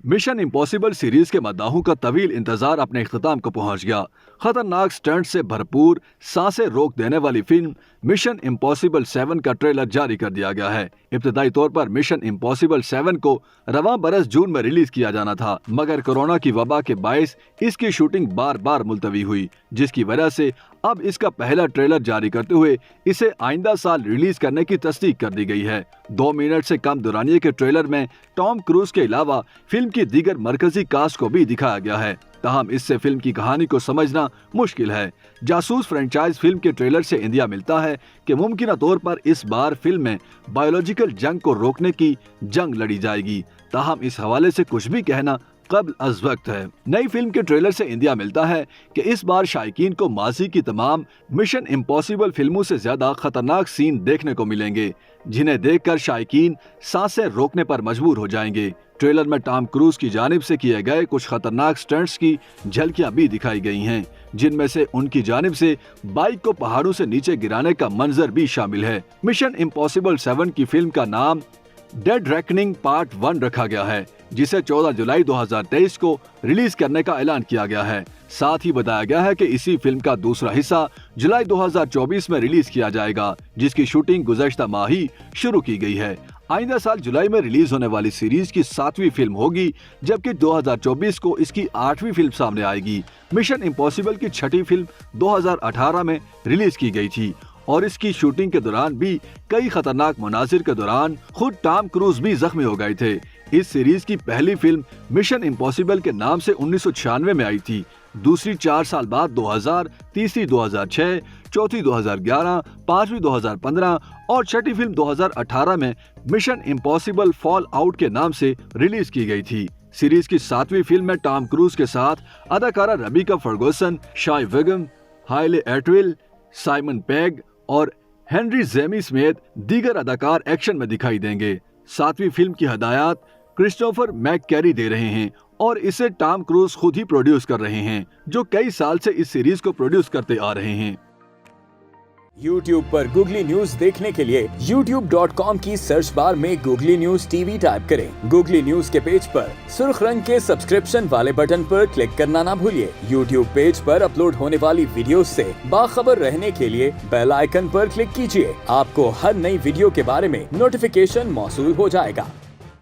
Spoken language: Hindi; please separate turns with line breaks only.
मिशन इम्पॉसिबल सीरीज के मद्दाहों का तवील इंतजार अपने इख्तिताम को पहुंच गया। खतरनाक स्टंट से भरपूर, सांसें रोक देने वाली फिल्म मिशन इम्पॉसिबल 7 का ट्रेलर जारी कर दिया गया है। इब्तिदाई तौर पर मिशन इम्पॉसिबल 7 को रवां बरस जून में रिलीज किया जाना था, मगर कोरोना की वबा के बायस इसकी शूटिंग बार बार मुलतवी हुई, जिसकी वजह से अब इसका पहला ट्रेलर जारी करते हुए इसे आइंदा साल रिलीज करने की तस्दीक कर दी गई है। 2 मिनट से कम दुरानिये के ट्रेलर में टॉम क्रूज के अलावा फिल्म की दीगर मरकजी कास्ट को भी दिखाया गया है। ताहम इससे फिल्म की कहानी को समझना मुश्किल है। जासूस फ्रेंचाइज फिल्म के ट्रेलर से इंदिया मिलता है कि मुमकिन तौर पर इस बार फिल्म में बायोलॉजिकल जंग को रोकने की जंग लड़ी जाएगी। ताहम इस हवाले से कुछ भी कहना कब्ल अज वक्त है। नई फिल्म के ट्रेलर से इंदिया मिलता है कि इस बार शायकीन को माजी की तमाम मिशन इम्पॉसिबल फिल्मों से ज्यादा खतरनाक सीन देखने को मिलेंगे, जिन्हें देखकर शायकीन सांसें रोकने पर मजबूर हो जाएंगे। ट्रेलर में टॉम क्रूज की जानिब से किए गए कुछ खतरनाक स्टंट्स की झलकियां भी दिखाई गई हैं, जिनमें से उनकी जानिब से बाइक को पहाड़ों से नीचे गिराने का मंजर भी शामिल है। मिशन इम्पॉसिबल 7 की फिल्म का नाम डेड रेकनिंग पार्ट 1 रखा गया है, जिसे 14 जुलाई 2023 को रिलीज करने का ऐलान किया गया है। साथ ही बताया गया है कि इसी फिल्म का दूसरा हिस्सा जुलाई 2024 में रिलीज किया जाएगा, जिसकी शूटिंग गुज़श्ता माह ही शुरू की गई है। आइंदा साल जुलाई में रिलीज होने वाली सीरीज की 7वीं फिल्म होगी, जबकि 2024 को इसकी 8वीं फिल्म सामने आएगी। मिशन इम्पॉसिबल की 6ठी फिल्म 2018 में रिलीज की गई थी और इसकी शूटिंग के दौरान भी कई खतरनाक मनाजिर के दौरान खुद टॉम क्रूज भी जख्मी हो गए थे। इस सीरीज की पहली फिल्म मिशन इम्पॉसिबल के नाम से 1996 में आई थी, दूसरी 4 साल बाद 2000, तीसरी 2006, चौथी 2011, पांचवी 2015 और छठी फिल्म 2018 में मिशन इम्पॉसिबल फॉल आउट के नाम से रिलीज की गई थी। सीरीज की 7वीं फिल्म में टॉम क्रूज के साथ अदाकारा रबीका फर्गूसन, शाय विगम, हाइले एटविल, साइमन पेग और हेनरी जेमी समेत दीगर अदाकार एक्शन में दिखाई देंगे। 7वीं फिल्म की हदायत क्रिस्टोफर मैककैरी दे रहे हैं और इसे टॉम क्रूज खुद ही प्रोड्यूस कर रहे हैं, जो कई साल से इस सीरीज को प्रोड्यूस करते आ रहे हैं।
YouTube पर गूगली न्यूज देखने के लिए youtube.com की सर्च बार में गूगली न्यूज टीवी टाइप करें। गूगली न्यूज के पेज पर सुर्ख रंग के सब्सक्रिप्शन वाले बटन पर क्लिक करना ना भूलिए। YouTube पेज पर अपलोड होने वाली वीडियोस से बाखबर रहने के लिए बेल आइकन पर क्लिक कीजिए। आपको हर नई वीडियो के बारे में नोटिफिकेशन मौसूल हो जाएगा।